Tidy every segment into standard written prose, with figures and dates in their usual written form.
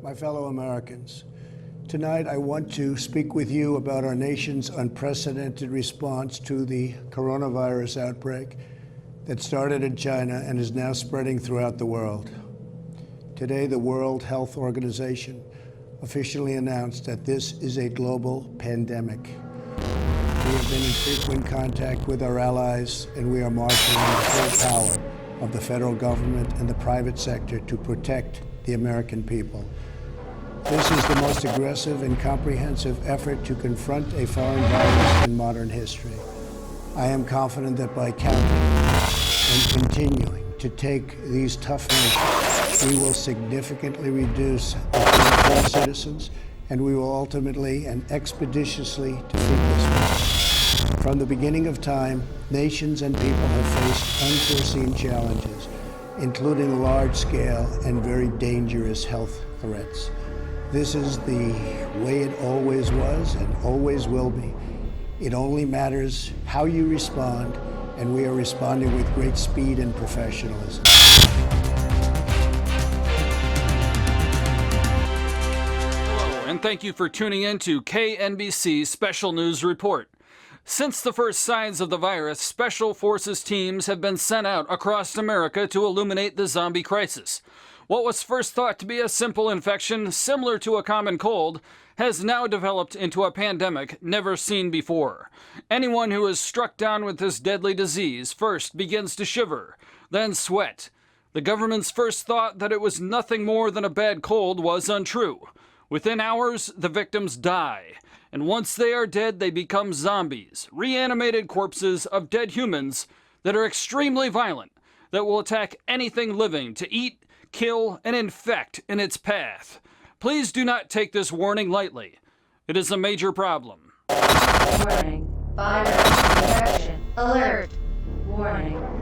My fellow Americans, tonight I want to speak with you about our nation's unprecedented response to the coronavirus outbreak that started in China and is now spreading throughout the world. Today, the World Health Organization officially announced that this is a global pandemic. We have been in frequent contact with our allies, and we are marshaling the full power of the federal government and the private sector to protect the American people. This is the most aggressive and comprehensive effort to confront a foreign virus in modern history. I am confident that by counting and continuing to take these tough measures, we will significantly reduce the threat to our citizens, and we will ultimately and expeditiously defeat this virus. From the beginning of time, nations and people have faced unforeseen challenges, including large-scale and very dangerous health threats. This is the way it always was and always will be. It only matters how you respond, and we are responding with great speed and professionalism. Hello, and thank you for tuning in to KNBC's Special News Report. Since the first signs of the virus, Special Forces teams have been sent out across America to illuminate the zombie crisis. What was first thought to be a simple infection, similar to a common cold, has now developed into a pandemic never seen before. Anyone who is struck down with this deadly disease first begins to shiver, then sweat. The government's first thought that it was nothing more than a bad cold was untrue. Within hours, the victims die. And once they are dead, they become zombies, reanimated corpses of dead humans that are extremely violent, that will attack anything living to eat, kill, and infect in its path. Please do not take this warning lightly. It is a major problem. Warning. Virus infection. Alert. Warning.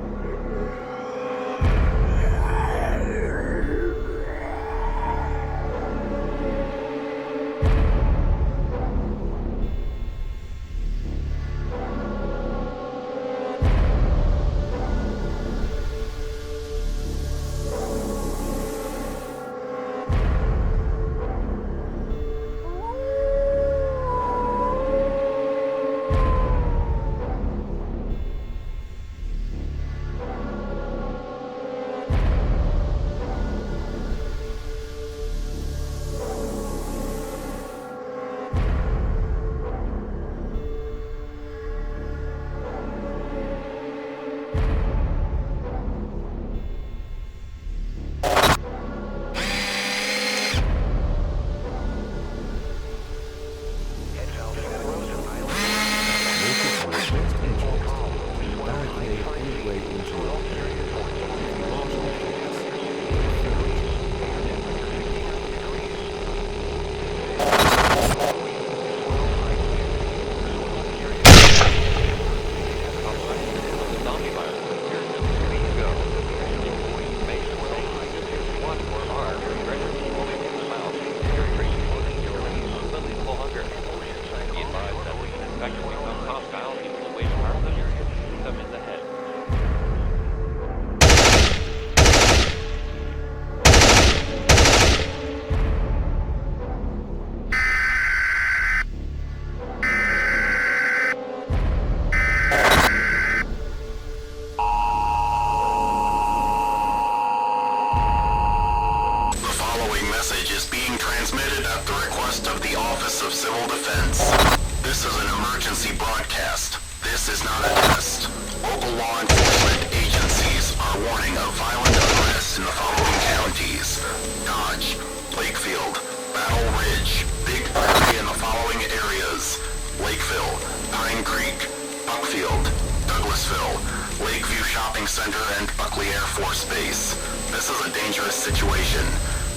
Lakeview Shopping Center, and Buckley Air Force Base. This is a dangerous situation.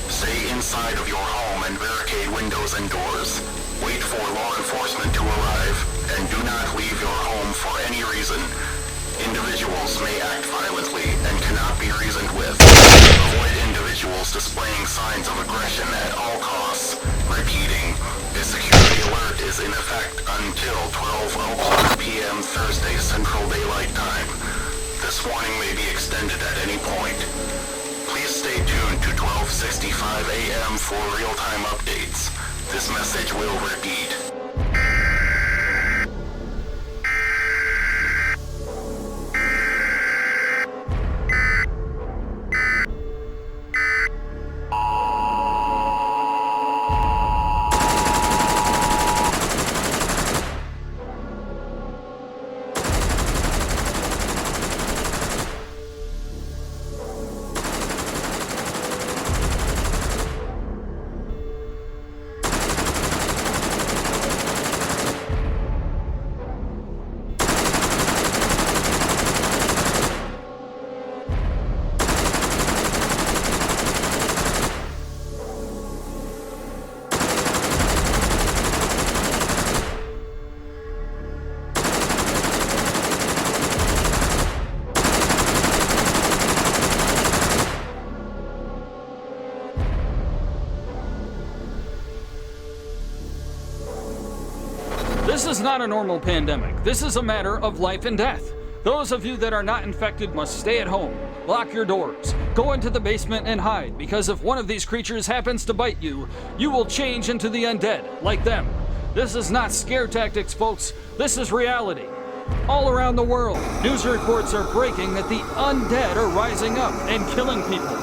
Stay inside of your home and barricade windows and doors. Wait for law enforcement to arrive, and do not leave your home for any reason. Individuals may act violently and cannot be reasoned with. Avoid individuals displaying signs of aggression at all costs. Repeating, a security alert is in effect until 12:00 p.m. Thursday Central Daylight Time. This warning may be extended at any point. Please stay tuned to 12:65 a.m. for real-time updates. This message will repeat. This is not a normal pandemic. This is a matter of life and death. Those of you that are not infected must stay at home. Lock your doors. Go into the basement and hide, because if one of these creatures happens to bite you, you will change into the undead, like them. This is not scare tactics, folks. This is reality. All around the world, news reports are breaking that the undead are rising up and killing people.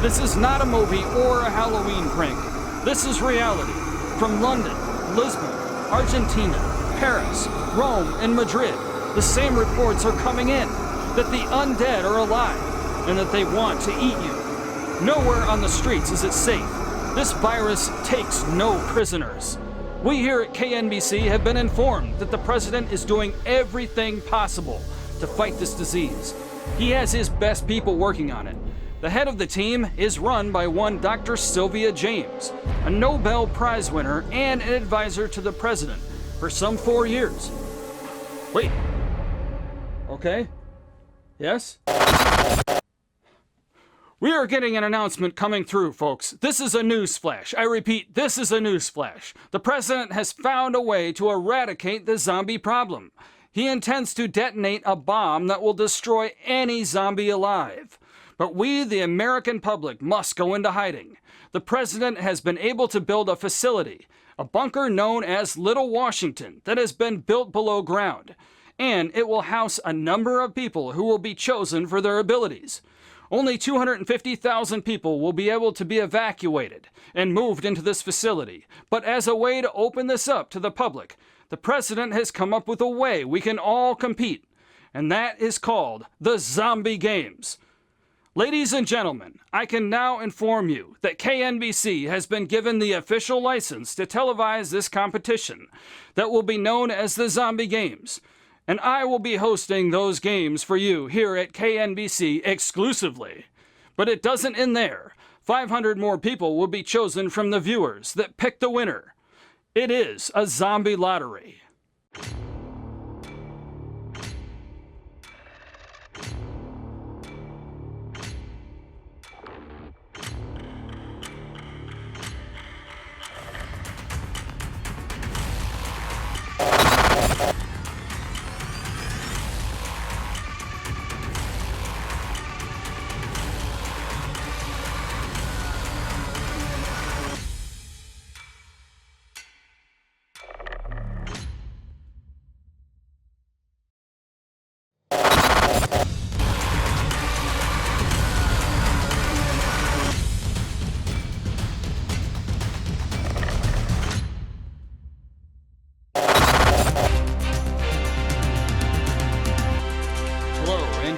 This is not a movie or a Halloween prank. This is reality. From London, Lisbon, Argentina, Paris, Rome, and Madrid, the same reports are coming in that the undead are alive and that they want to eat you. Nowhere on the streets is it safe. This virus takes no prisoners. We here at KNBC have been informed that the president is doing everything possible to fight this disease. He has his best people working on it. The head of the team is run by one Dr. Sylvia James, a Nobel Prize winner and an advisor to the president for some 4 years. Wait. Okay. Yes? We are getting an announcement coming through, folks. This is a news flash. I repeat, this is a news flash. The president has found a way to eradicate the zombie problem. He intends to detonate a bomb that will destroy any zombie alive. But we, the American public, must go into hiding. The president has been able to build a facility, a bunker known as Little Washington, that has been built below ground. And it will house a number of people who will be chosen for their abilities. Only 250,000 people will be able to be evacuated and moved into this facility. But as a way to open this up to the public, the president has come up with a way we can all compete. And that is called the Zombie Games. Ladies and gentlemen, I can now inform you that KNBC has been given the official license to televise this competition that will be known as the Zombie Games. And I will be hosting those games for you here at KNBC exclusively. But it doesn't end there. 500 more people will be chosen from the viewers that pick the winner. It is a zombie lottery.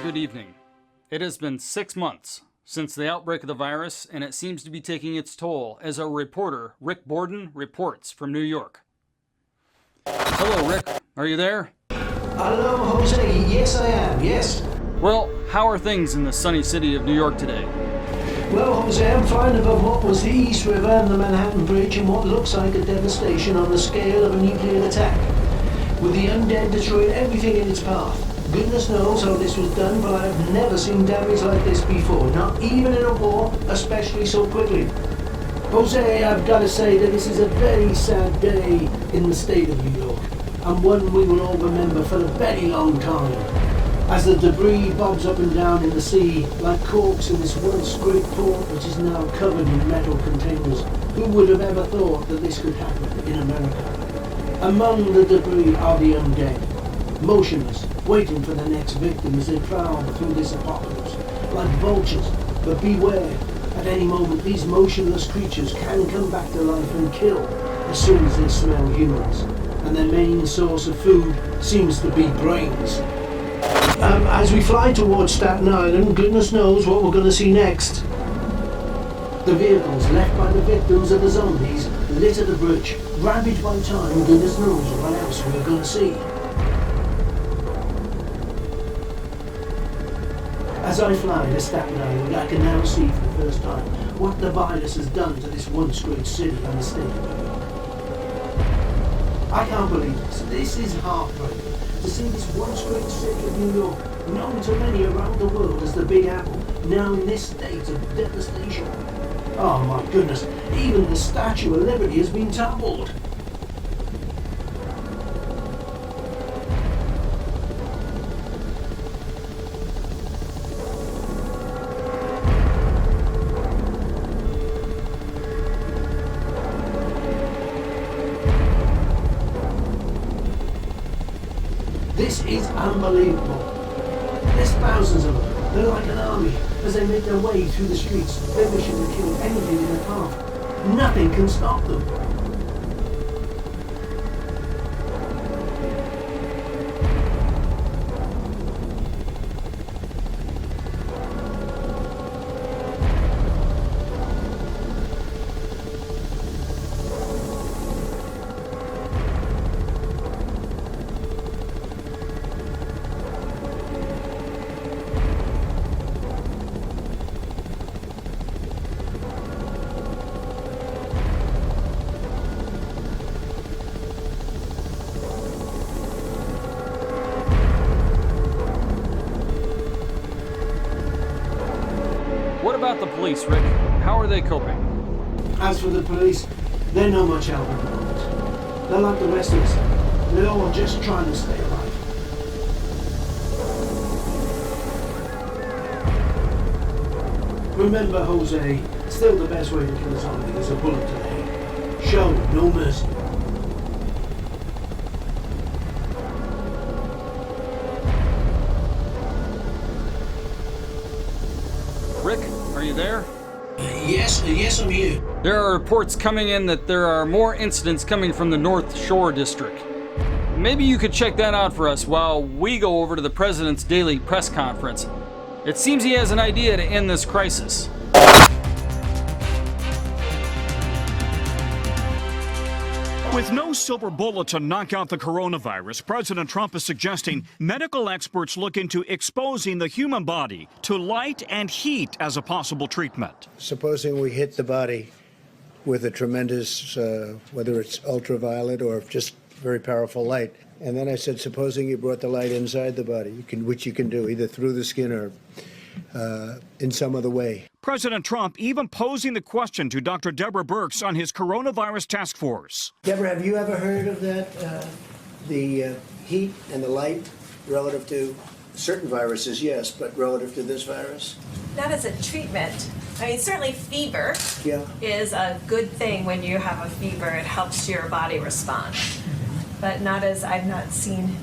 Good evening. It has been 6 months since the outbreak of the virus, and it seems to be taking its toll as our reporter, Rick Borden, reports from New York. Hello, Rick. Are you there? Hello, Jose. Yes, I am. Yes. Well, how are things in the sunny city of New York today? Well, Jose, I'm flying above what was the East River and the Manhattan Bridge and what looks like a devastation on the scale of a nuclear attack. With the Undead destroying everything in its path. Goodness knows how this was done, but I have never seen damage like this before, not even in a war, especially so quickly. Jose, I've got to say that this is a very sad day in the state of New York, and one we will all remember for a very long time. As the debris bobs up and down in the sea, like corks in this once great port which is now covered in metal containers. Who would have ever thought that this could happen in America? Among the debris are the undead, motionless, waiting for the next victim as they prowl through this apocalypse, like vultures. But beware, at any moment these motionless creatures can come back to life and kill as soon as they smell humans. And their main source of food seems to be brains. As we fly towards Staten Island, goodness knows what we're going to see next. The vehicles left by the victims of the zombies litter the bridge, ravaged by time, goodness knows what else we're going to see. As I fly to Staten Island, I can now see for the first time what the virus has done to this once great city and the state of New York. I can't believe this. This is heartbreaking. To see this once great city of New York, known to many around the world as the Big Apple, now in this state of devastation. Oh my goodness, even the Statue of Liberty has been toppled. This is unbelievable. There's thousands of them. They're like an army as they make their way through the streets. Their mission to kill anything in their path. Nothing can stop them. What about the police, Rick? How are they coping? As for the police, they're not much help at the moment. They're like the rest of us. They're all just trying to stay alive. Remember, Jose, still the best way to kill a zombie is a bullet to the head. Show no mercy. Rick, are you there? Yes, I'm here. There are reports coming in that there are more incidents coming from the North Shore district. Maybe you could check that out for us while we go over to the president's daily press conference. It seems he has an idea to end this crisis. With no silver bullet to knock out the coronavirus, President Trump is suggesting medical experts look into exposing the human body to light and heat as a possible treatment. Supposing we hit the body with a tremendous, whether it's ultraviolet or just very powerful light. And then I said, supposing you brought the light inside the body, which you can do either through the skin or in some other way. President Trump even posing the question to Dr. Deborah Birx on his coronavirus task force. Deborah, have you ever heard of that, the heat and the light relative to certain viruses, yes, but relative to this virus? Not as a treatment. I mean, certainly fever is a good thing. When you have a fever, it helps your body respond. But not as I've not seen.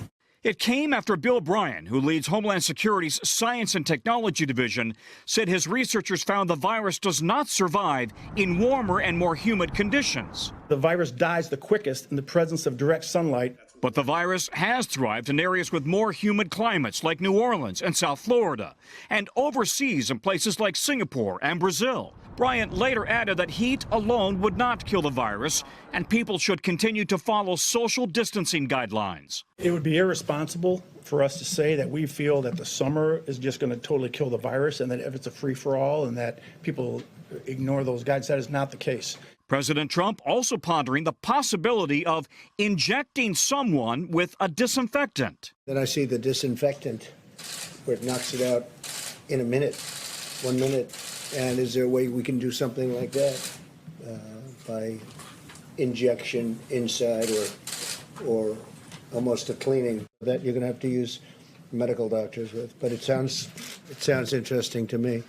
It came after Bill Bryan, who leads Homeland Security's Science and Technology Division, said his researchers found the virus does not survive in warmer and more humid conditions. The virus dies the quickest in the presence of direct sunlight. But the virus has thrived in areas with more humid climates like New Orleans and South Florida, and overseas in places like Singapore and Brazil. Bryant later added that heat alone would not kill the virus, and people should continue to follow social distancing guidelines. It would be irresponsible for us to say that we feel that the summer is just going to totally kill the virus and that if it's a free-for-all and that people ignore those guidelines. That is not the case. President Trump also pondering the possibility of injecting someone with a disinfectant. Then I see the disinfectant where it knocks it out in a minute, 1 minute. And is there a way we can do something like that by injection inside or almost a cleaning that you're going to have to use medical doctors with? But it sounds interesting to me.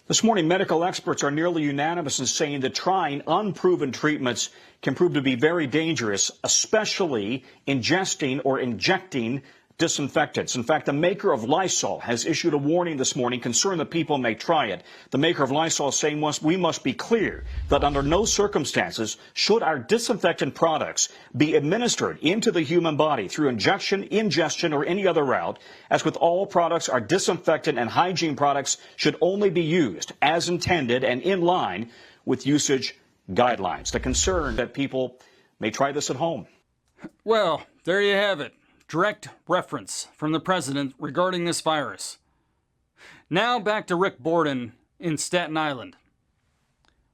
This morning, medical experts are nearly unanimous in saying that trying unproven treatments can prove to be very dangerous, especially ingesting or injecting disinfectants. In fact, the maker of Lysol has issued a warning this morning concerned that people may try it. The maker of Lysol is saying we must be clear that under no circumstances should our disinfectant products be administered into the human body through injection, ingestion, or any other route. As with all products, our disinfectant and hygiene products should only be used as intended and in line with usage guidelines. The concern that people may try this at home. Well, there you have it. Direct reference from the president regarding this virus. Now back to Rick Borden in Staten Island.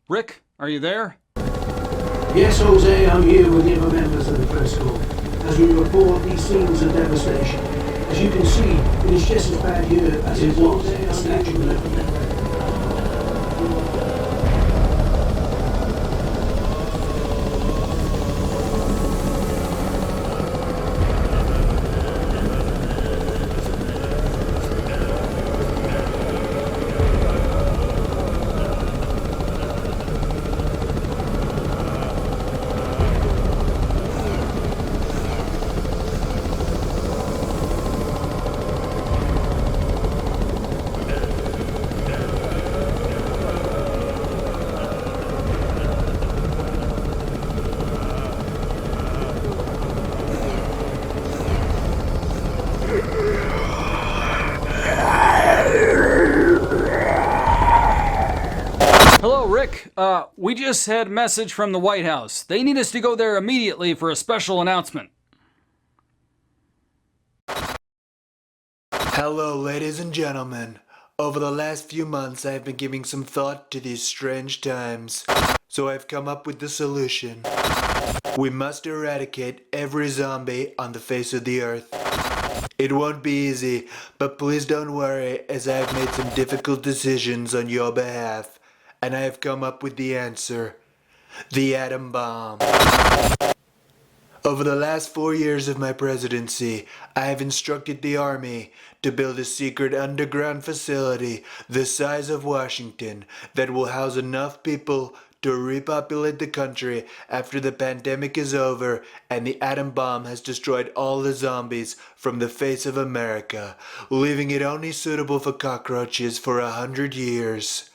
Rick, are you there? Yes, Jose, I'm here with the other members of the press corps as we report these scenes of devastation. As you can see, it is just as bad here as it was at the Statue of Liberty. Hello, Rick. We just had a message from the White House. They need us to go there immediately for a special announcement. Hello, ladies and gentlemen. Over the last few months, I have been giving some thought to these strange times. So I've come up with the solution. We must eradicate every zombie on the face of the earth. It won't be easy, but please don't worry, as I have made some difficult decisions on your behalf. And I have come up with the answer. The atom bomb. Over the last 4 years of my presidency, I have instructed the Army to build a secret underground facility the size of Washington that will house enough people to repopulate the country after the pandemic is over and the atom bomb has destroyed all the zombies from the face of America, leaving it only suitable for cockroaches for 100 years.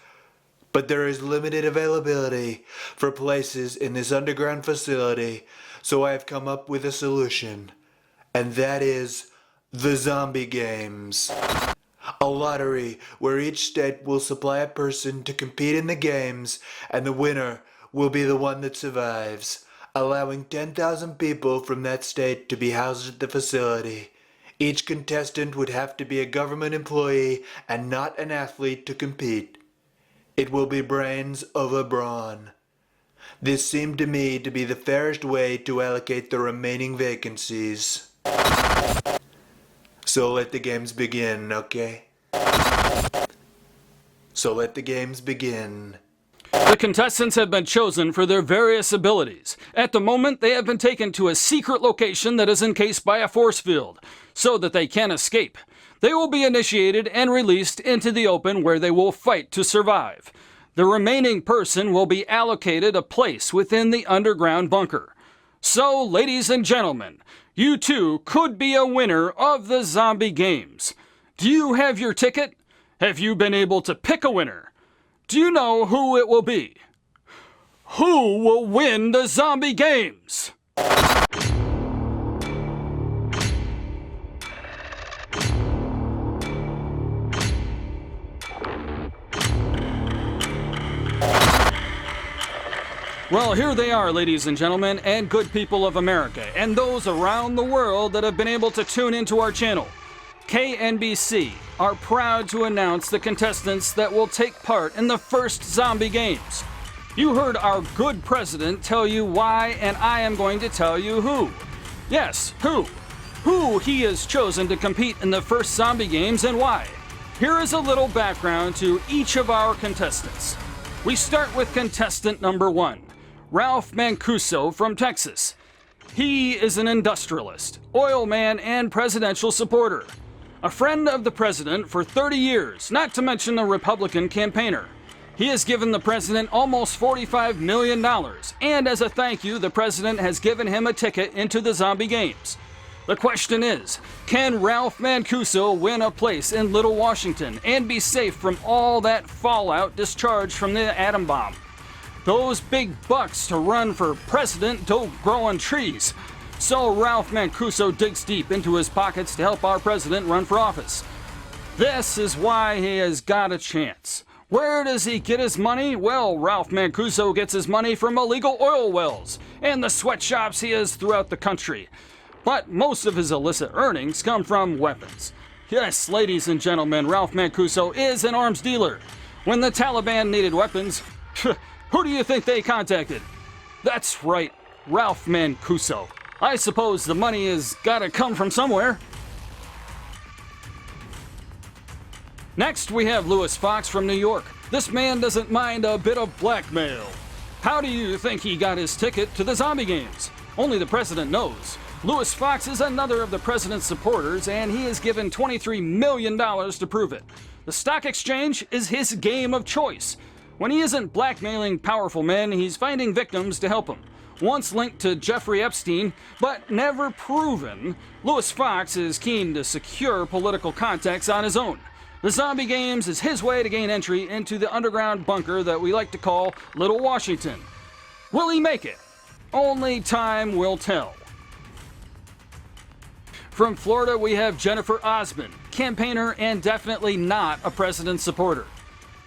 But there is limited availability for places in this underground facility, so I have come up with a solution. And that is the zombie games. A lottery where each state will supply a person to compete in the games, and the winner will be the one that survives, allowing 10,000 people from that state to be housed at the facility. Each contestant would have to be a government employee and not an athlete to compete. It will be brains over brawn. This seemed to me to be the fairest way to allocate the remaining vacancies. So let the games begin, okay? So let the games begin. The contestants have been chosen for their various abilities. At the moment, they have been taken to a secret location that is encased by a force field, so that they can't escape. They will be initiated and released into the open where they will fight to survive. The remaining person will be allocated a place within the underground bunker. So, ladies and gentlemen, you too could be a winner of the zombie games. Do you have your ticket? Have you been able to pick a winner? Do you know who it will be? Who will win the zombie games? Well, here they are, ladies and gentlemen, and good people of America, and those around the world that have been able to tune into our channel. KNBC are proud to announce the contestants that will take part in the first zombie games. You heard our good president tell you why, and I am going to tell you who. Yes, who. Who he has chosen to compete in the first zombie games and why. Here is a little background to each of our contestants. We start with contestant number 1, Ralph Mancuso from Texas. He is an industrialist, oil man, and presidential supporter. A friend of the president for 30 years, not to mention a Republican campaigner. He has given the president almost $45 million, and as a thank you, the president has given him a ticket into the zombie games. The question is, can Ralph Mancuso win a place in Little Washington and be safe from all that fallout discharged from the atom bomb? Those big bucks to run for president don't grow on trees. So Ralph Mancuso digs deep into his pockets to help our president run for office. This is why he has got a chance. Where does he get his money? Well, Ralph Mancuso gets his money from illegal oil wells and the sweatshops he has throughout the country. But most of his illicit earnings come from weapons. Yes, ladies and gentlemen, Ralph Mancuso is an arms dealer. When the Taliban needed weapons, who do you think they contacted? That's right, Ralph Mancuso. I suppose the money has gotta come from somewhere. Next, we have Louis Fox from New York. This man doesn't mind a bit of blackmail. How do you think he got his ticket to the zombie games? Only the president knows. Louis Fox is another of the president's supporters, and he is given $23 million to prove it. The stock exchange is his game of choice. When he isn't blackmailing powerful men, he's finding victims to help him. Once linked to Jeffrey Epstein, but never proven, Louis Fox is keen to secure political contacts on his own. The zombie games is his way to gain entry into the underground bunker that we like to call Little Washington. Will he make it? Only time will tell. From Florida, we have Jennifer Osmond, campaigner and definitely not a president supporter.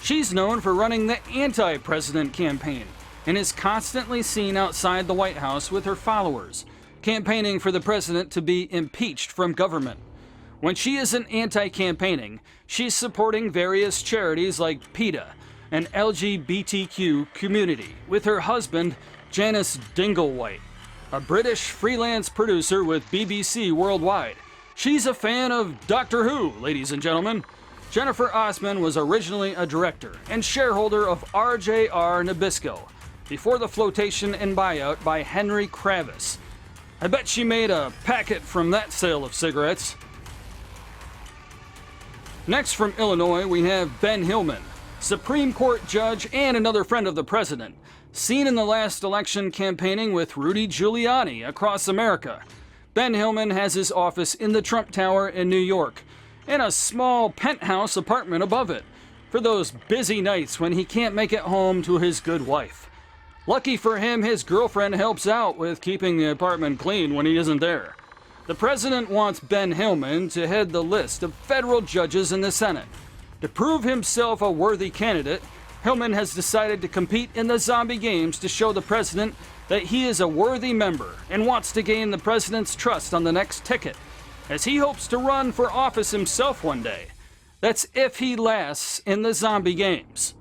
She's known for running the anti-president campaign and is constantly seen outside the White House with her followers, campaigning for the president to be impeached from government. When she isn't anti-campaigning, she's supporting various charities like PETA, an LGBTQ community, with her husband, Janice Dinglewhite, a British freelance producer with BBC Worldwide. She's a fan of Doctor Who, ladies and gentlemen. Jennifer Osmond was originally a director and shareholder of RJR Nabisco, before the flotation and buyout by Henry Kravis. I bet she made a packet from that sale of cigarettes. Next from Illinois, we have Ben Hillman, Supreme Court judge and another friend of the president, seen in the last election campaigning with Rudy Giuliani across America. Ben Hillman has his office in the Trump Tower in New York, and a small penthouse apartment above it, for those busy nights when he can't make it home to his good wife. Lucky for him, his girlfriend helps out with keeping the apartment clean when he isn't there. The president wants Ben Hillman to head the list of federal judges in the Senate. To prove himself a worthy candidate, Hillman has decided to compete in the zombie games to show the president that he is a worthy member and wants to gain the president's trust on the next ticket, as he hopes to run for office himself one day. That's if he lasts in the zombie games.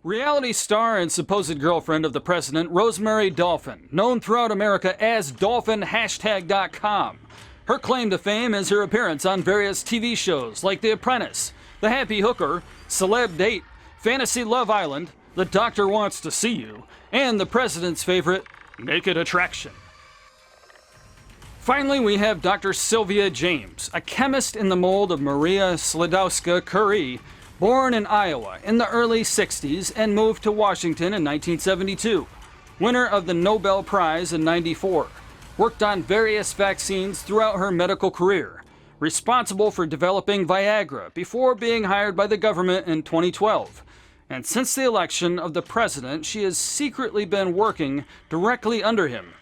Reality star and supposed girlfriend of the president, Rosemary Dolphin, known throughout America as DolphinHashtag.com. Her claim to fame is her appearance on various TV shows like The Apprentice, The Happy Hooker, Celeb Date, Fantasy Love Island, The Doctor Wants to See You, and the president's favorite, Naked Attraction. Finally, we have Dr. Sylvia James, a chemist in the mold of Maria Sklodowska-Curie, born in Iowa in the early 60s and moved to Washington in 1972. Winner of the Nobel Prize in '94. Worked on various vaccines throughout her medical career. Responsible for developing Viagra before being hired by the government in 2012. And since the election of the president, she has secretly been working directly under him.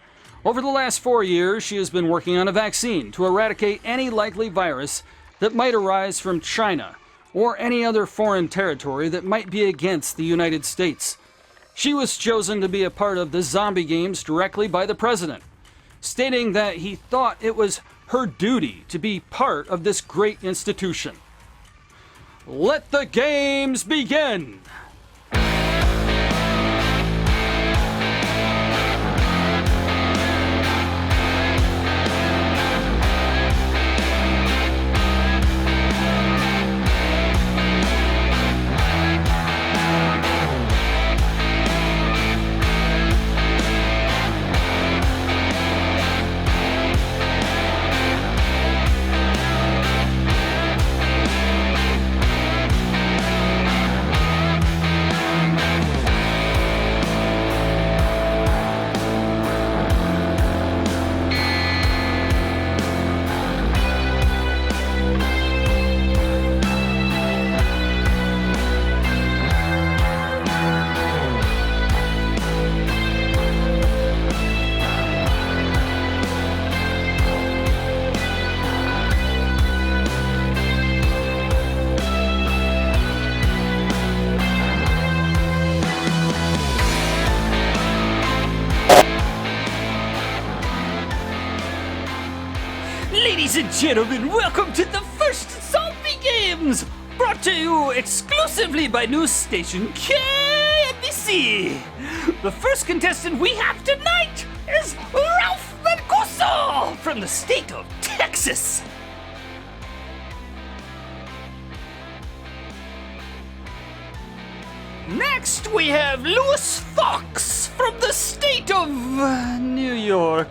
Over the last 4 years, she has been working on a vaccine to eradicate any likely virus that might arise from China or any other foreign territory that might be against the United States. She was chosen to be a part of the zombie games directly by the president, stating that he thought it was her duty to be part of this great institution. Let the games begin! Ladies and gentlemen, welcome to the first Zombie Games! Brought to you exclusively by news station KNBC! The first contestant we have tonight is Ralph Mancuso from the state of Texas! Next we have Louis Fox from the state of New York.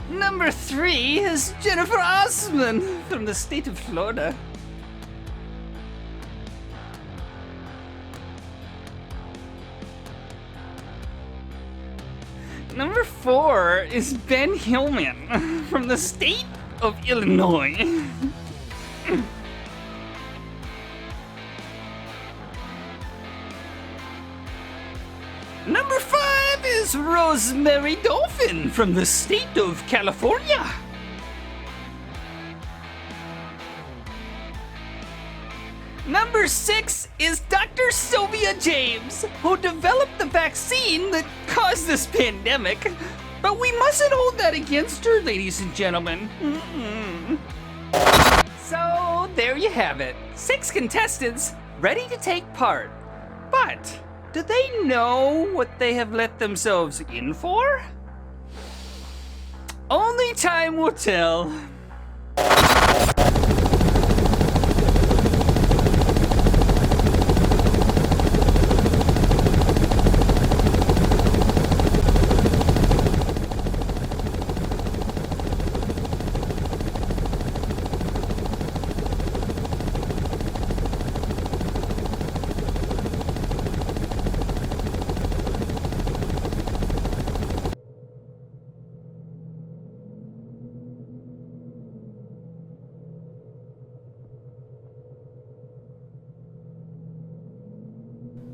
Number 3 is Jennifer Osman from the state of Florida. Number 4 is Ben Hillman from the state of Illinois. Number 5 is Rosemary Dolphin from the state of California. Number 6 is Dr. Sylvia James, who developed the vaccine that caused this pandemic. But we mustn't hold that against her, ladies and gentlemen. So, there you have it. 6 contestants ready to take part. But do they know what they have let themselves in for? Only time will tell.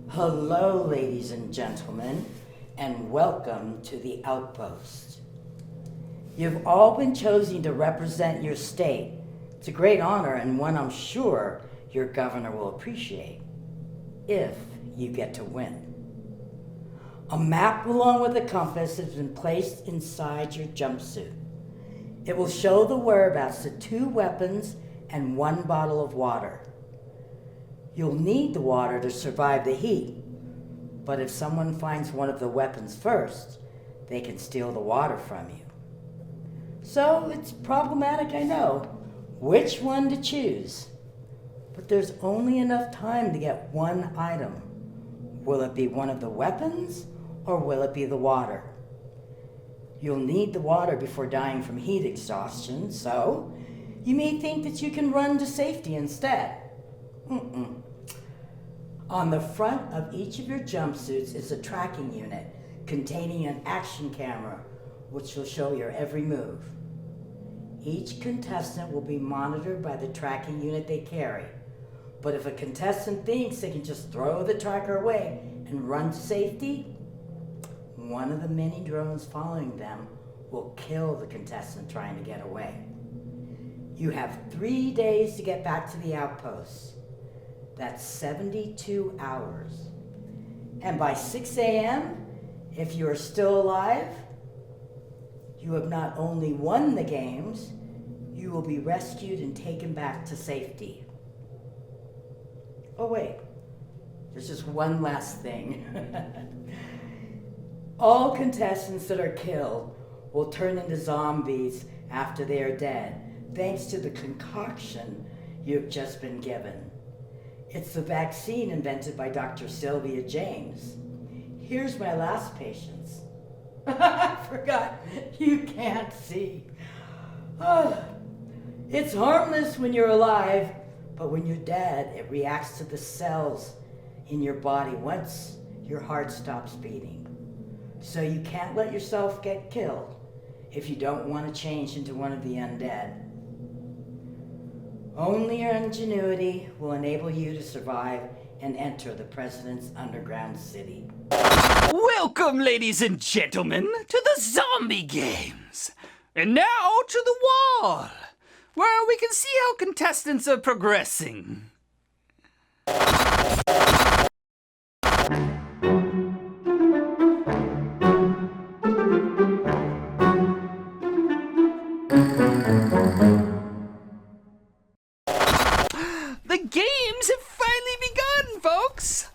Hello, ladies and gentlemen, and welcome to the Outpost. You've all been chosen to represent your state. It's a great honor and one I'm sure your governor will appreciate, if you get to win. A map along with a compass has been placed inside your jumpsuit. It will show the whereabouts of 2 weapons and 1 bottle of water. You'll need the water to survive the heat, but if someone finds one of the weapons first, they can steal the water from you. So it's problematic, I know, which one to choose. But there's only enough time to get 1 item. Will it be one of the weapons, or will it be the water? You'll need the water before dying from heat exhaustion, so you may think that you can run to safety instead. On the front of each of your jumpsuits is a tracking unit containing an action camera, which will show your every move. Each contestant will be monitored by the tracking unit they carry. But if a contestant thinks they can just throw the tracker away and run to safety, one of the many drones following them will kill the contestant trying to get away. You have 3 days to get back to the outpost. That's 72 hours. And by 6 a.m., if you are still alive, you have not only won the games, you will be rescued and taken back to safety. Oh wait, there's just one last thing. All contestants that are killed will turn into zombies after they are dead, thanks to the concoction you've just been given. It's the vaccine invented by Dr. Sylvia James. Here's my last patient. I forgot, you can't see. It's harmless when you're alive, but when you're dead, it reacts to the cells in your body once your heart stops beating. So you can't let yourself get killed if you don't want to change into one of the undead. Only your ingenuity will enable you to survive and enter the President's underground city. Welcome, ladies and gentlemen, to the zombie games. And now to the wall, where we can see how contestants are progressing. The games have finally begun, folks.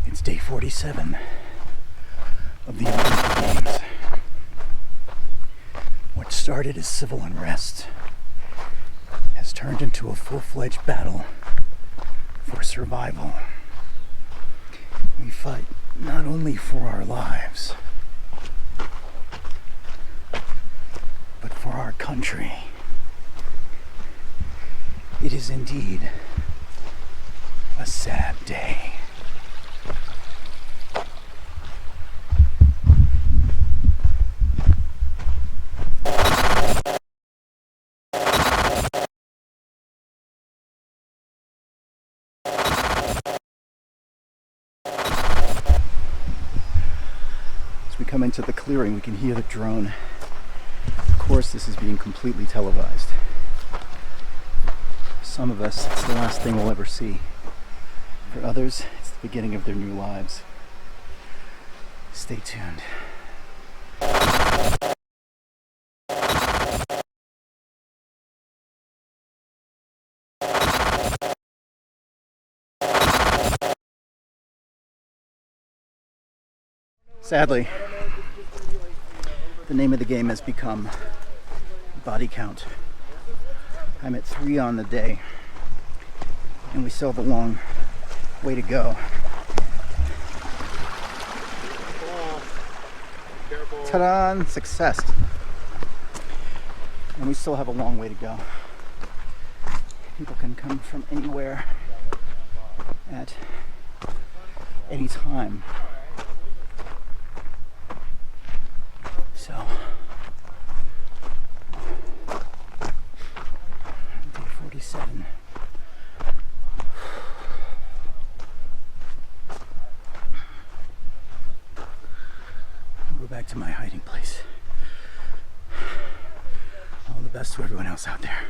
It's day 47 of the Outbreak games. What started as civil unrest has turned into a full-fledged battle for survival. We fight not only for our lives, but for our country. It is indeed a sad day. As we come into the clearing, we can hear the drone. Of course, this is being completely televised. For some of us, it's the last thing we'll ever see. For others, it's the beginning of their new lives. Stay tuned. Sadly, the name of the game has become body count. I'm at 3 on the day, and we still have a long way to go. Ta-da! Success! And we still have a long way to go. People can come from anywhere at anytime. So, day 47. I'll go back to my hiding place. All the best to everyone else out there.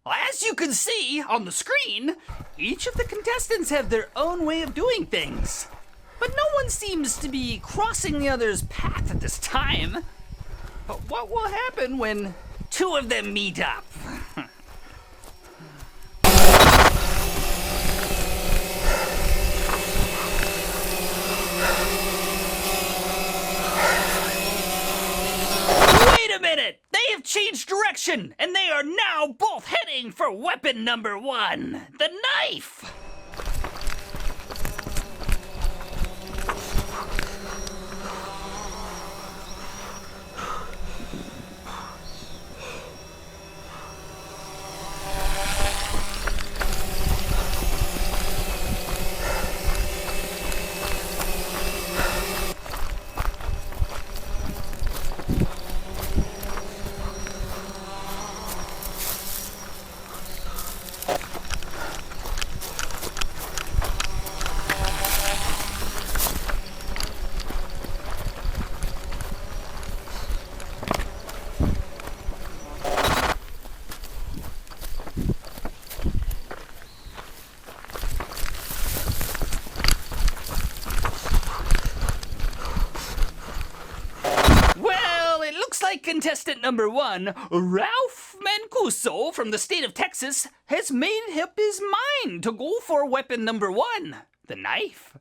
As you can see on the screen, each of the contestants have their own way of doing things. But no one seems to be crossing the other's path at this time. But what will happen when two of them meet up? Wait a minute! They have changed direction, and they are now both heading for weapon number 1, the knife! Contestant number 1, Ralph Mancuso from the state of Texas, has made up his mind to go for weapon number 1, the knife.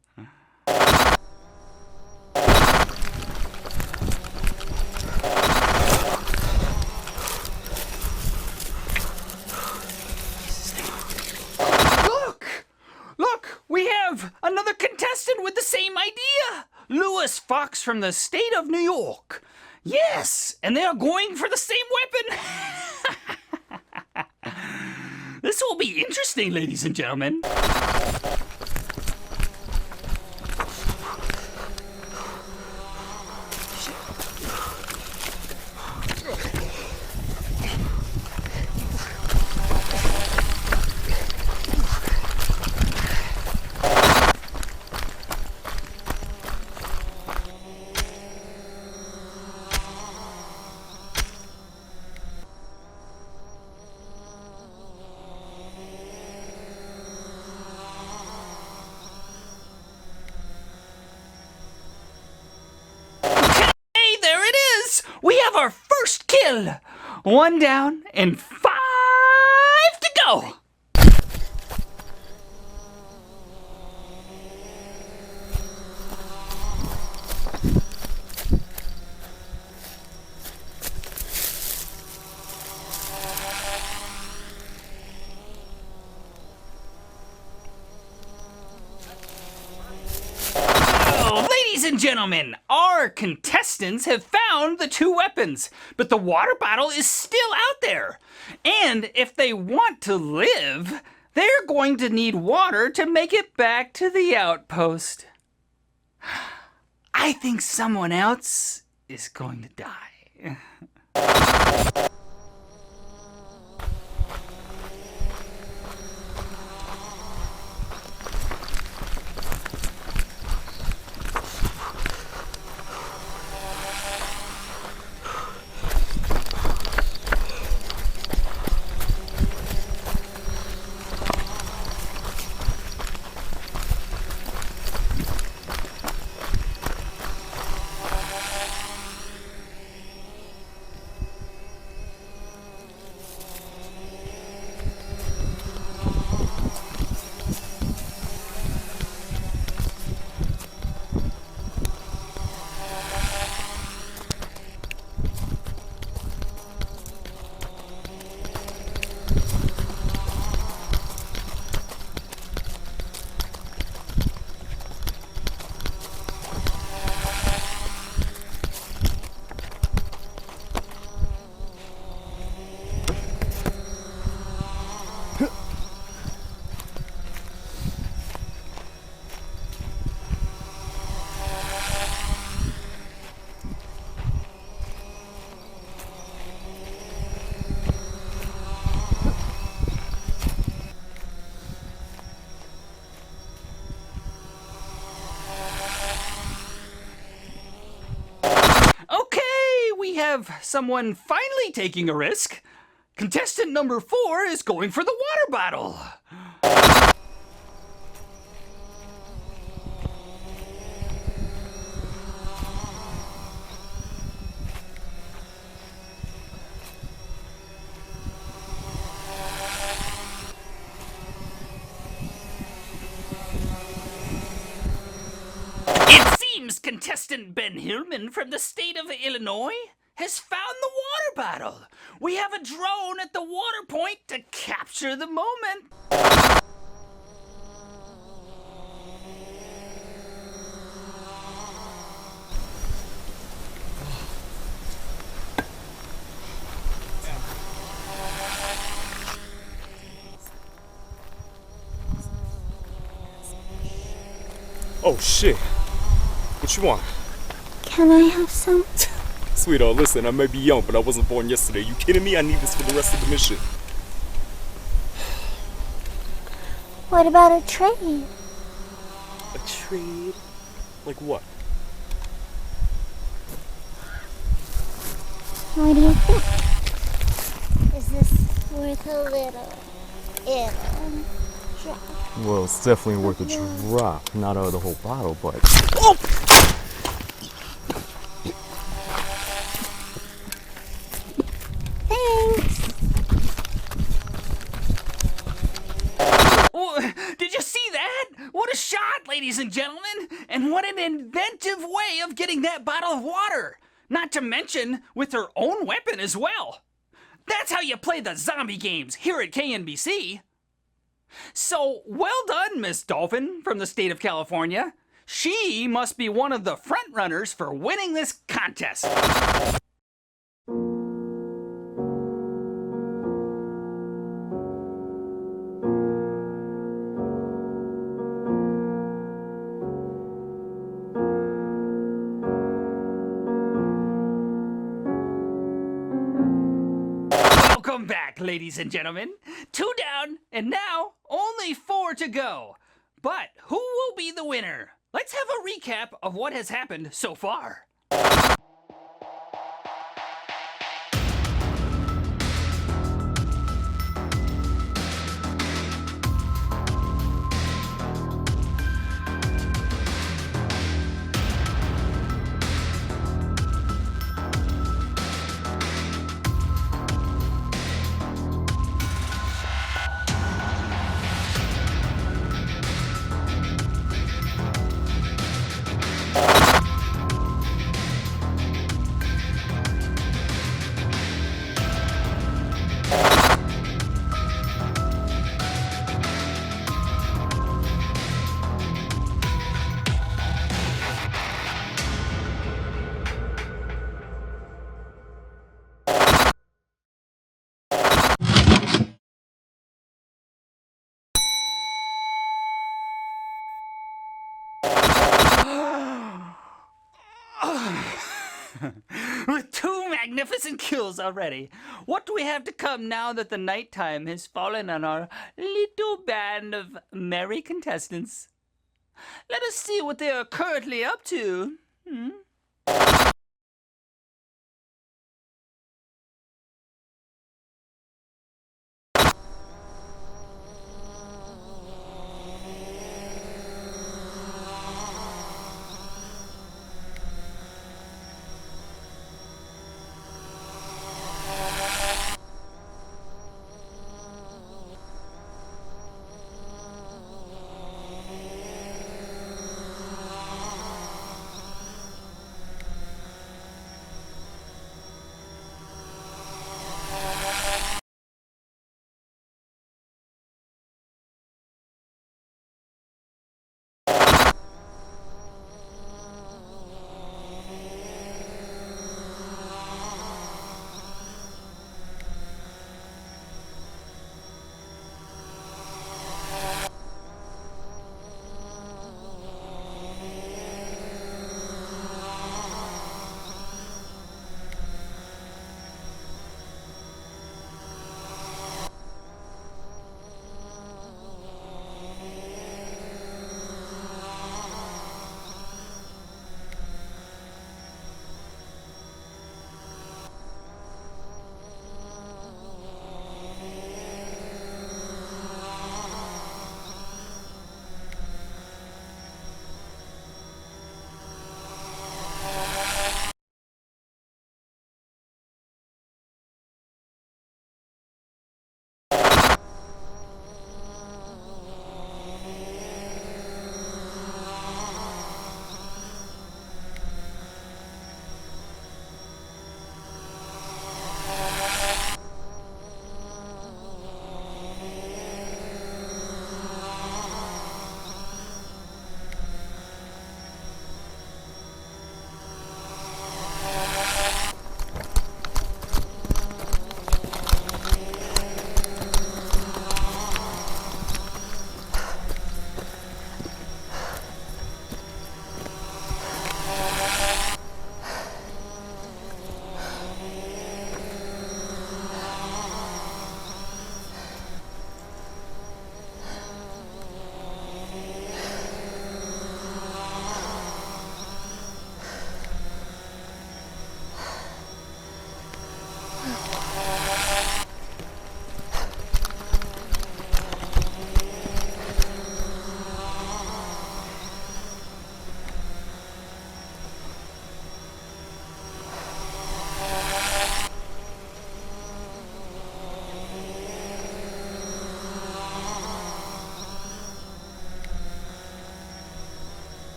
Look, we have another contestant with the same idea. Lewis Fox from the state of New York. Yes, and they are going for the same weapon. This will be interesting, ladies and gentlemen. We have our first kill. 1 down and 5 to go. Ladies and gentlemen, our contestants have found the 2 weapons, but the water bottle is still out there. And if they want to live, they're going to need water to make it back to the outpost. I think someone else is going to die. of someone finally taking a risk. Contestant number 4 is going for the water bottle. It seems contestant Ben Hillman from the state of Illinois has found the water bottle. We have a drone at the water point to capture the moment. Oh shit. What you want? Can I have some? Sweetheart, listen, I may be young, but I wasn't born yesterday. You kidding me? I need this for the rest of the mission. What about a trade? A trade? Like what? What do you think? Is this worth a little drop? Well, it's definitely worth a drop. Not out of the whole bottle, but... Oh! Thanks. Oh, did you see that? What a shot, ladies and gentlemen! And what an inventive way of getting that bottle of water! Not to mention with her own weapon as well. That's how you play the zombie games here at KNBC. So, well done, Miss Dolphin from the state of California. She must be one of the front runners for winning this contest. Welcome back, ladies and gentlemen. 2 down, and now only 4 to go. But who will be the winner? Let's have a recap of what has happened so far. With 2 magnificent kills already, what do we have to come now that the nighttime has fallen on our little band of merry contestants? Let us see what they are currently up to.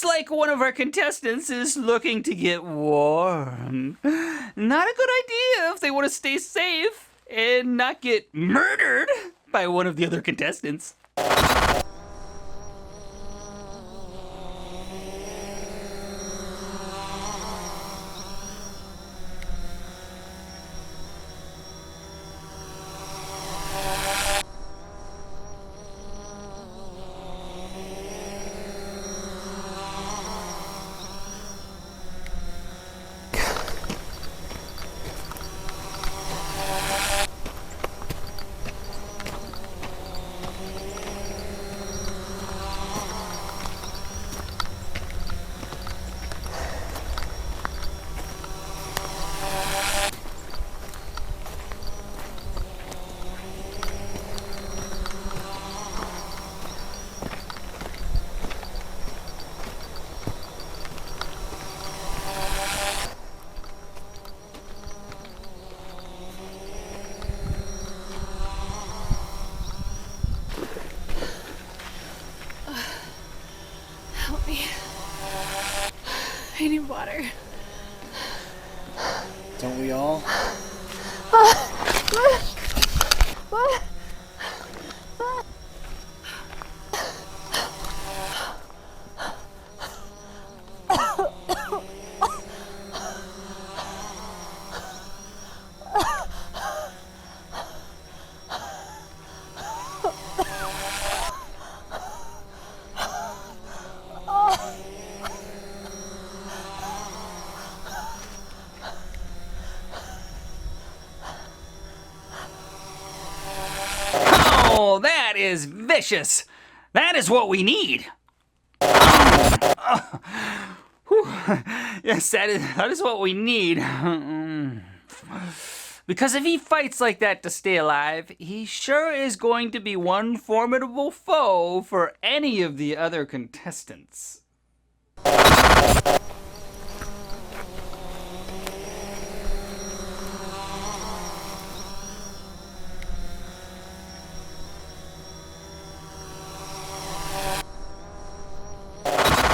Like one of our contestants is looking to get warm. Not a good idea if they want to stay safe and not get murdered by one of the other contestants. I need water. Don't we all? What? Oh, that is vicious. That is what we need. Yes, that is what we need. Because if he fights like that to stay alive, he sure is going to be one formidable foe for any of the other contestants.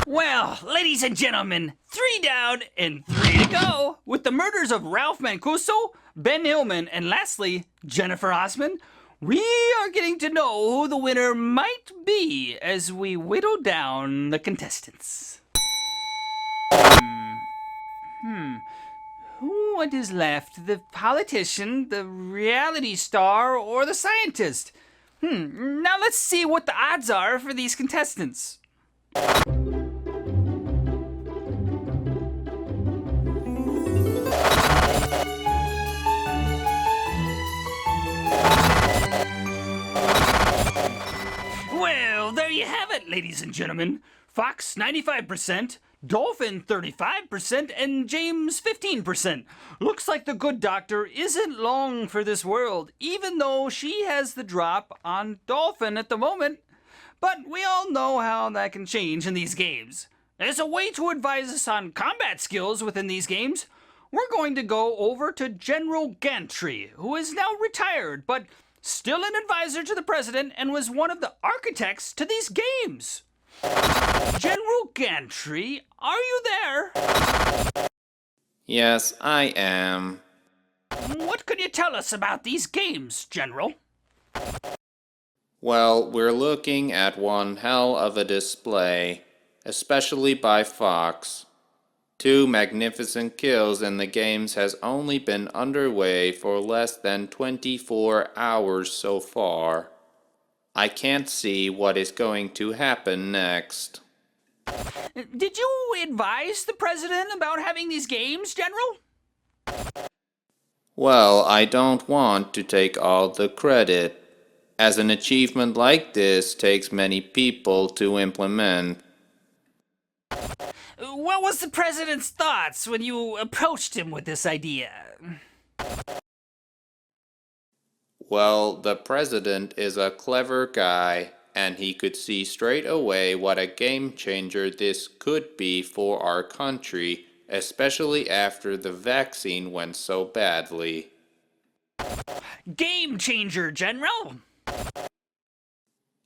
Well, ladies and gentlemen, 3 down and 3 to go. With the murders of Ralph Mancuso, Ben Hillman, and lastly, Jennifer Osman, we are getting to know who the winner might be as we whittle down the contestants. What is left? The politician, the reality star, or the scientist? Now let's see what the odds are for these contestants. Well, there you have it, ladies and gentlemen. Fox 95%, Dolphin 35%, and James 15%. Looks like the good doctor isn't long for this world, even though she has the drop on Dolphin at the moment. But we all know how that can change in these games. As a way to advise us on combat skills within these games, we're going to go over to General Gantry, who is now retired, but still an advisor to the president and was one of the architects to these games. General Gantry, are you there? Yes, I am. What can you tell us about these games, General? Well, we're looking at one hell of a display, especially by Fox. 2 magnificent kills and the games has only been underway for less than 24 hours so far. I can't see what is going to happen next. Did you advise the president about having these games, General? Well, I don't want to take all the credit, as an achievement like this takes many people to implement. What was the president's thoughts when you approached him with this idea? Well, the president is a clever guy, and he could see straight away what a game changer this could be for our country, especially after the vaccine went so badly. Game changer, General!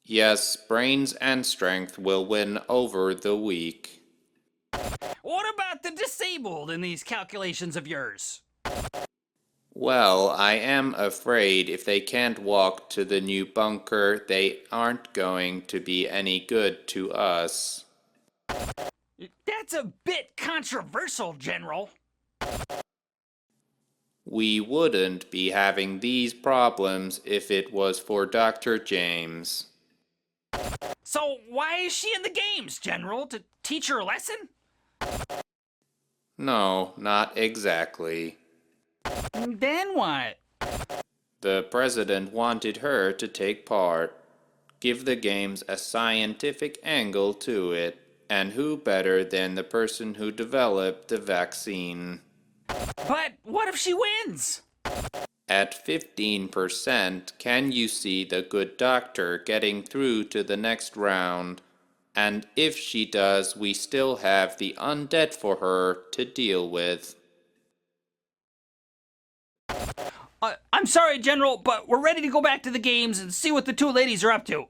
Yes, brains and strength will win over the weak. What about the disabled in these calculations of yours? Well, I am afraid if they can't walk to the new bunker, they aren't going to be any good to us. That's a bit controversial, General. We wouldn't be having these problems if it was for Dr. James. So why is she in the games, General? To teach her a lesson? No, not exactly. Then what? The president wanted her to take part, give the games a scientific angle to it, and who better than the person who developed the vaccine? But what if she wins? At 15%, can you see the good doctor getting through to the next round? And if she does, we still have the undead for her to deal with. I'm sorry, General, but we're ready to go back to the games and see what the 2 ladies are up to.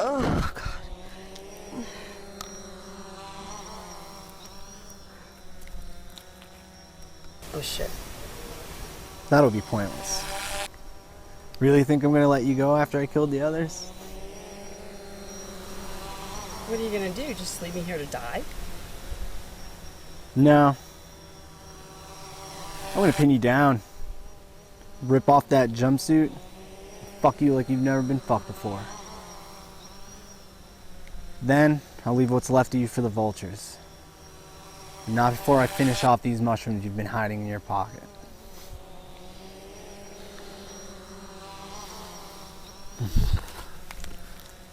Oh, God. Oh, shit. That'll be pointless. Really think I'm gonna let you go after I killed the others? What are you gonna do? Just leave me here to die? No. I'm gonna pin you down. Rip off that jumpsuit. Fuck you like you've never been fucked before. Then, I'll leave what's left of you for the vultures. Not before I finish off these mushrooms you've been hiding in your pocket.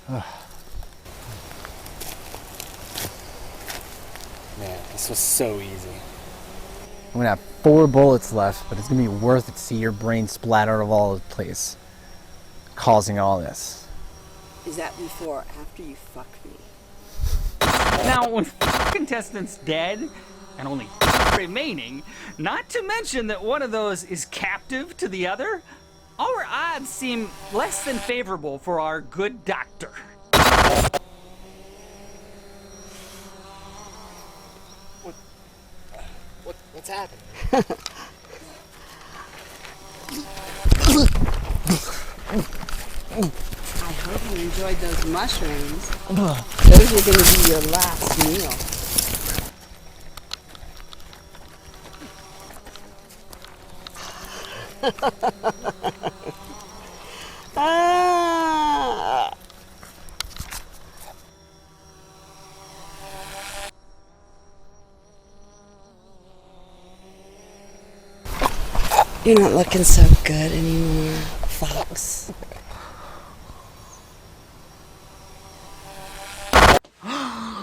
Man, this was so easy. I'm gonna have 4 bullets left, but it's gonna be worth it to see your brain splatter all over the place, causing all this. Is that before or after you fuck me? Now, with contestants dead and only remaining, not to mention that one of those is captive to the other, our odds seem less than favorable for our good doctor. What's happening? enjoyed those mushrooms. Those are going to be your last meal. Ah. You're not looking so good anymore, Fox.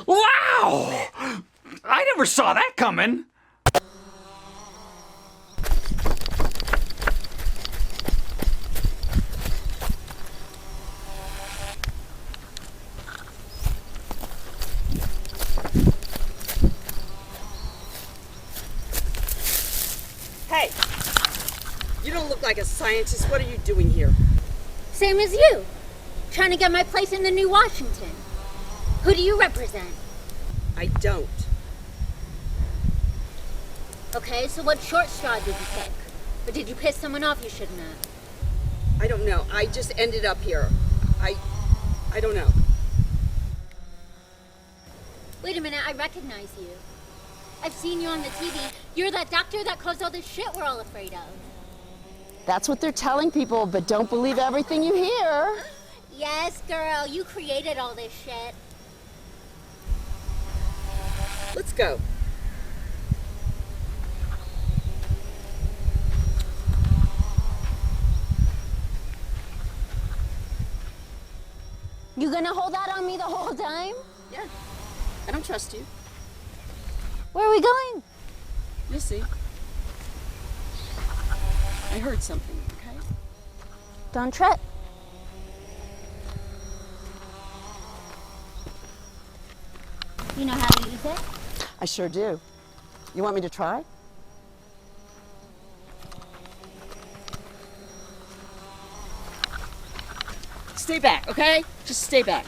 Wow! I never saw that coming. Hey, you don't look like a scientist. What are you doing here? Same as you. Trying to get my place in the new Washington. Who do you represent? I don't. Okay, so what short straw did you pick? Or did you piss someone off you shouldn't have? I don't know. I just ended up here. I don't know. Wait a minute, I recognize you. I've seen you on the TV. You're that doctor that caused all this shit we're all afraid of. That's what they're telling people, but don't believe everything you hear. Yes, girl, you created all this shit. Let's go. You gonna hold out on me the whole time? Yeah. I don't trust you. Where are we going? You'll see. I heard something, okay? Don't trip. You know how to use it? I sure do. You want me to try? Stay back, okay? Just stay back.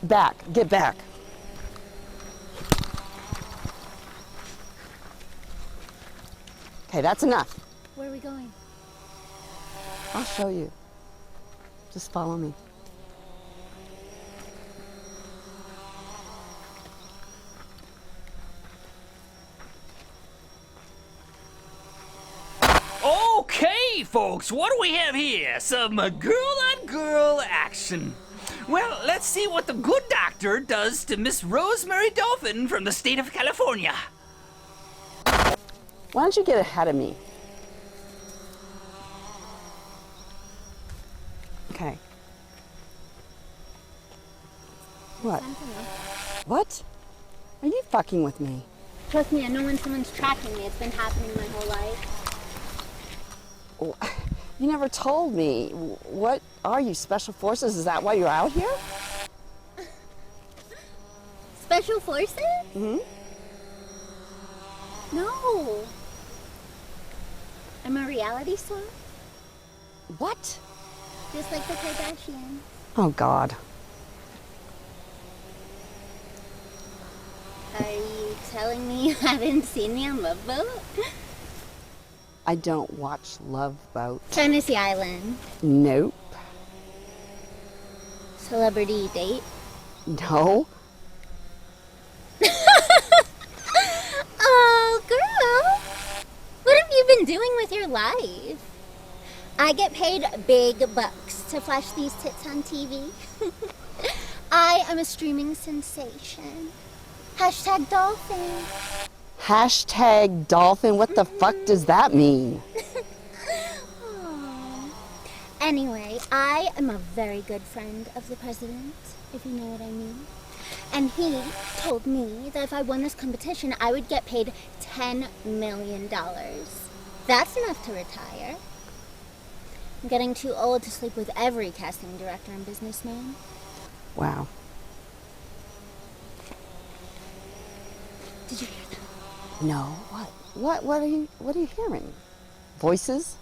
Back. Get back. Okay, that's enough. Where are we going? I'll show you. Just follow me. Okay, folks, what do we have here? Some girl-on-girl action. Well, let's see what the good doctor does to Miss Rosemary Dolphin from the state of California. Why don't you get ahead of me? Okay. What? What? Are you fucking with me? Trust me, I know when someone's tracking me. It's been happening my whole life. You never told me. What are you, Special Forces? Is that why you're out here? Special Forces? Mm-hmm. No. I'm a reality star. What? Just like the Kardashians. Oh, God. Are you telling me you haven't seen me on Love Boat? I don't watch Love Boat. Fantasy Island. Nope. Celebrity Date. No. Oh, girl. What have you been doing with your life? I get paid big bucks to flash these tits on TV. I am a streaming sensation. Hashtag dolphin. Hashtag dolphin? What the fuck does that mean? Anyway, I am a very good friend of the president, if you know what I mean. And he told me that if I won this competition, I would get paid $10 million. That's enough to retire. I'm getting too old to sleep with every casting director and businessman. Wow. Did you hear that? No. What? What are you hearing? Voices?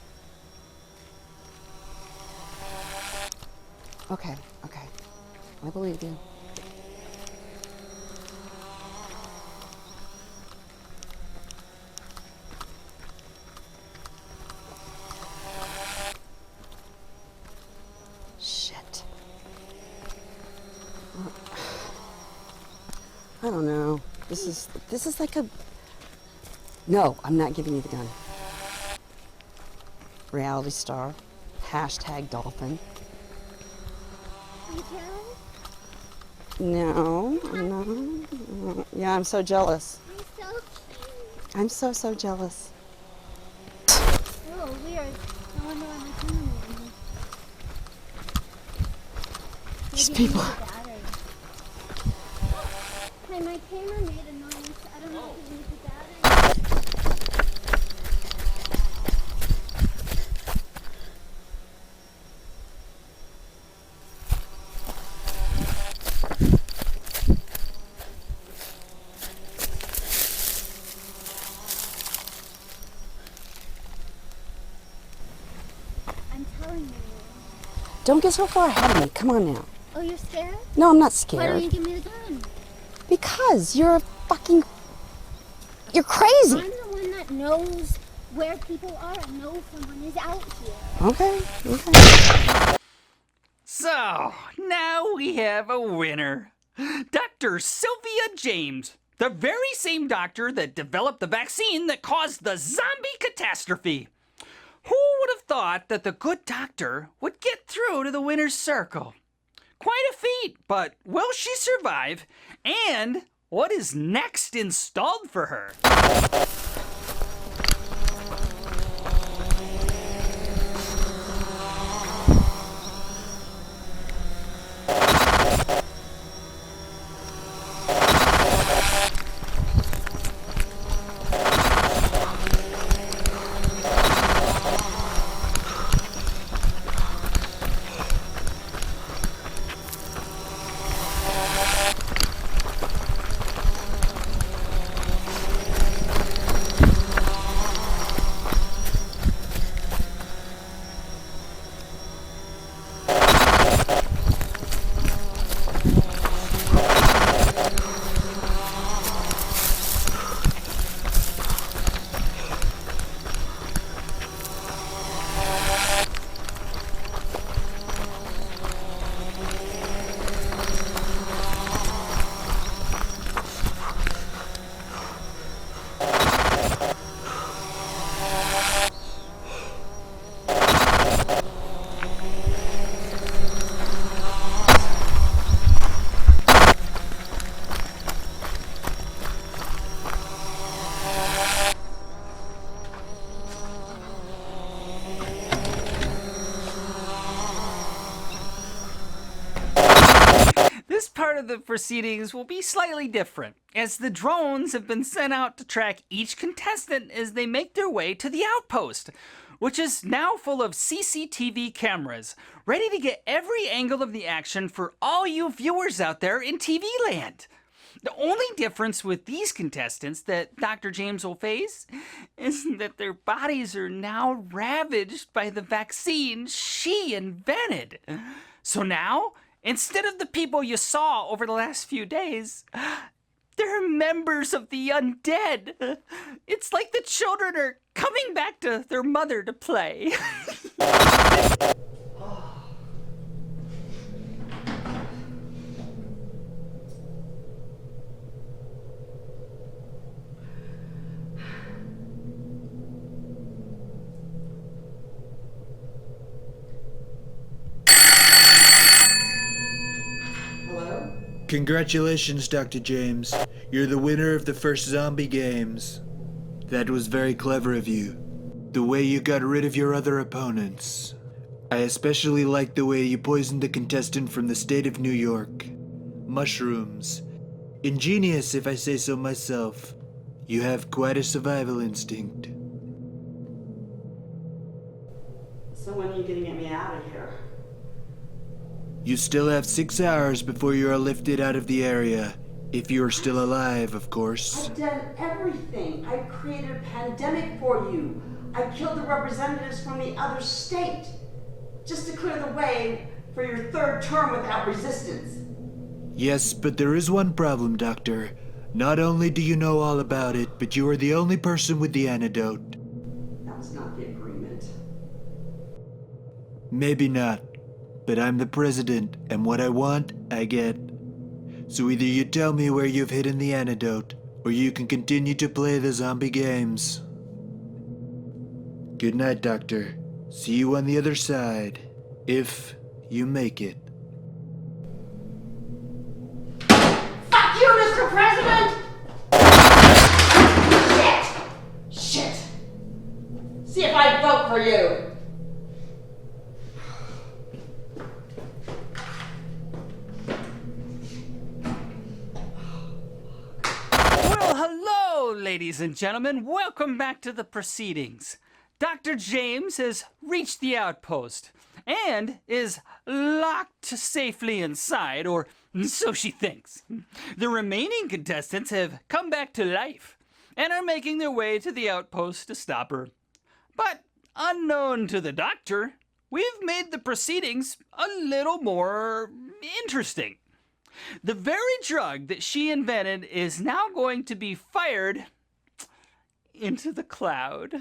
Okay. I believe you. I don't know. This is like a... No, I'm not giving you the gun. Reality star. Hashtag dolphin. Are you jealous? No, I'm not. Yeah, I'm so jealous. I'm so, so jealous. Oh, weird. I wonder why my camera made me. These people. Hey, my camera made a noise. I don't know if it needs a battery. I'm telling you. Don't get so far ahead of me. Come on now. Oh, you're scared? No, I'm not Why scared. don't you give me the gun? Because you're a fucking... You're crazy. I'm the one that knows where people are and knows someone is out here. Okay, okay. So, now we have a winner. Dr. Sylvia James, the very same doctor that developed the vaccine that caused the zombie catastrophe. Who would have thought that the good doctor would get through to the winner's circle? Quite a feat, but will she survive? And what is next installed for her? This part of the proceedings will be slightly different, as the drones have been sent out to track each contestant as they make their way to the outpost, which is now full of CCTV cameras, ready to get every angle of the action for all you viewers out there in TV land. The only difference with these contestants that Dr. James will face is that their bodies are now ravaged by the vaccine she invented. So now, instead of the people you saw over the last few days, they're members of the undead. It's like the children are coming back to their mother to play. Congratulations, Dr. James. You're the winner of the first zombie games. That was very clever of you. The way you got rid of your other opponents. I especially like the way you poisoned the contestant from the state of New York. Mushrooms. Ingenious, if I say so myself. You have quite a survival instinct. So when are you gonna get me out of here? You still have 6 hours before you are lifted out of the area. If you are still alive, of course. I've done everything. I created a pandemic for you. I killed the representatives from the other state. Just to clear the way for your third term without resistance. Yes, but there is one problem, Doctor. Not only do you know all about it, but you are the only person with the antidote. That was not the agreement. Maybe not, but I'm the president, and what I want, I get. So either you tell me where you've hidden the antidote, or you can continue to play the zombie games. Good night, Doctor. See you on the other side, if you make it. Fuck you, Mr. President! Shit! See if I vote for you! Well, hello, ladies and gentlemen. Welcome back to the proceedings. Dr. James has reached the outpost and is locked safely inside, or so she thinks. The remaining contestants have come back to life and are making their way to the outpost to stop her. But unknown to the doctor, we've made the proceedings a little more interesting. The very drug that she invented is now going to be fired into the cloud.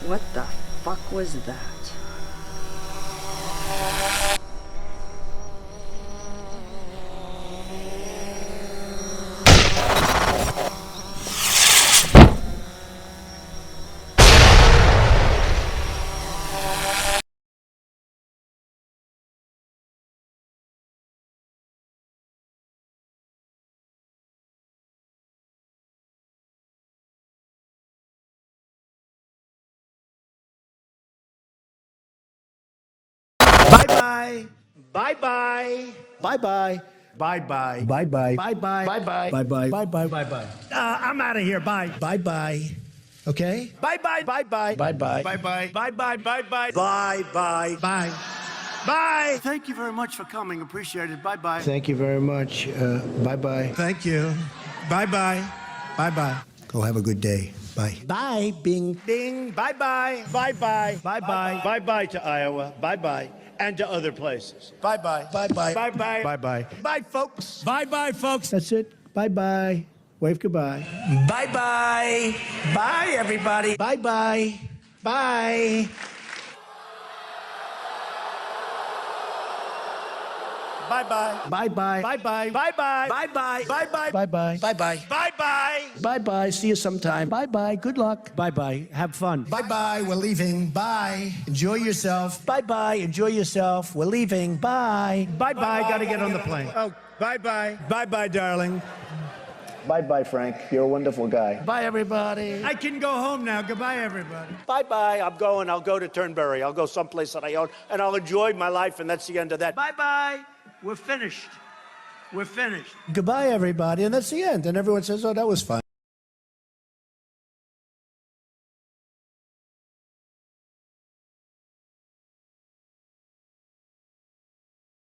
What the fuck was that? Bye-bye. Bye-bye. Bye-bye. Bye-bye. Bye-bye. Bye-bye. Bye-bye. Bye-bye. Bye-bye. Bye-bye. I'm out of here. Bye. Bye-bye. Okay? Bye-bye. Bye-bye. Bye-bye. Bye-bye. Bye-bye. Bye-bye. Bye-bye. Bye. Bye. Thank you very much for coming. Appreciate it. Bye-bye. Thank you very much. Bye-bye. Thank you. Bye-bye. Bye-bye. Go have a good day. Bye. Bye. Bing. Bing. Bye-bye. Bye-bye. Bye-bye. Bye-bye to Iowa. Bye-bye. And to other places. Bye-bye. Bye-bye. Bye-bye. Bye-bye. Bye, folks. Bye-bye, folks. That's it. Bye-bye. Wave goodbye. Bye-bye. Bye, everybody. Bye-bye. Bye. Bye-bye. Bye-bye. Bye-bye. Bye-bye. Bye-bye. Bye-bye. Bye-bye. Bye-bye. Bye-bye. Bye-bye. See you sometime. Bye-bye. Good luck. Bye-bye. Have fun. Bye-bye. We're leaving. Bye. Enjoy yourself. Bye-bye. Enjoy yourself. We're leaving. Bye. Bye-bye. Gotta get on the plane. Oh, bye-bye. Bye-bye, darling. Bye-bye, Frank. You're a wonderful guy. Bye, everybody. I can go home now. Goodbye, everybody. Bye-bye. I'm going. I'll go to Turnberry. I'll go someplace that I own, and I'll enjoy my life, and that's the end of that. Bye-bye. We're finished. We're finished. Goodbye, everybody. And that's the end. And everyone says, oh, that was fun.